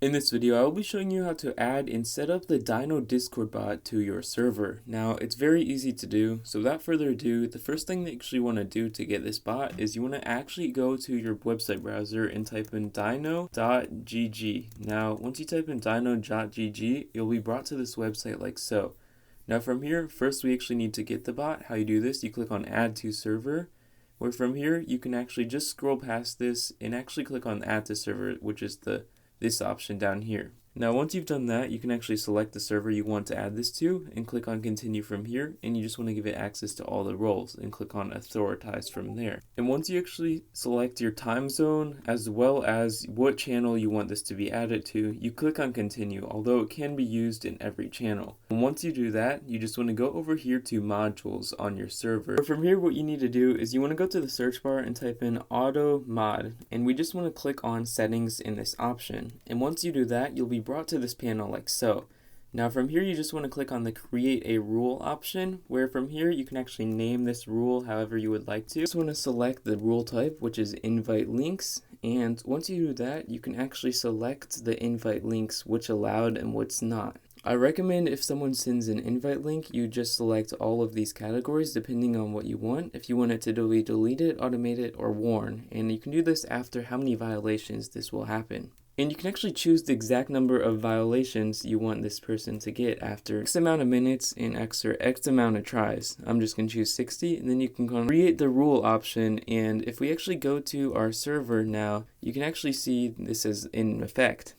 In this video, I will be showing you how to add and set up the Dyno Discord bot to your server. Now, it's very easy to do, so without further ado, the first thing that you actually want to do to get this bot is you want to actually go to your website browser and type in dyno.gg. Now, once you type in dyno.gg, you'll be brought to this website like so. Now from here, first we actually need to get the bot. How you do this, you click on Add to Server, where from here, you can actually just scroll past this and actually click on Add to Server, which is this option down here. Now once you've done that, you can actually select the server you want to add this to and click on continue from here, and you just want to give it access to all the roles and click on authoritize from there. And once you actually select your time zone as well as what channel you want this to be added to, you click on continue, although it can be used in every channel. And once you do that, you just want to go over here to modules on your server. From here, what you need to do is you want to go to the search bar and type in auto mod, and we just want to click on settings in this option. And once you do that, you'll be brought to this panel like so. Now from here, you just want to click on the create a rule option, where from here you can actually name this rule however you would like to. You just want to select the rule type, which is invite links, and once you do that, you can actually select the invite links, which allowed and what's not. I recommend if someone sends an invite link, you just select all of these categories depending on what you want. If you want it to be deleted, automated, or warn, and you can do this after how many violations this will happen. And you can actually choose the exact number of violations you want this person to get after X amount of minutes and after X amount of tries. I'm just going to choose 60, and then you can create the rule option. And if we actually go to our server now, you can actually see this is in effect.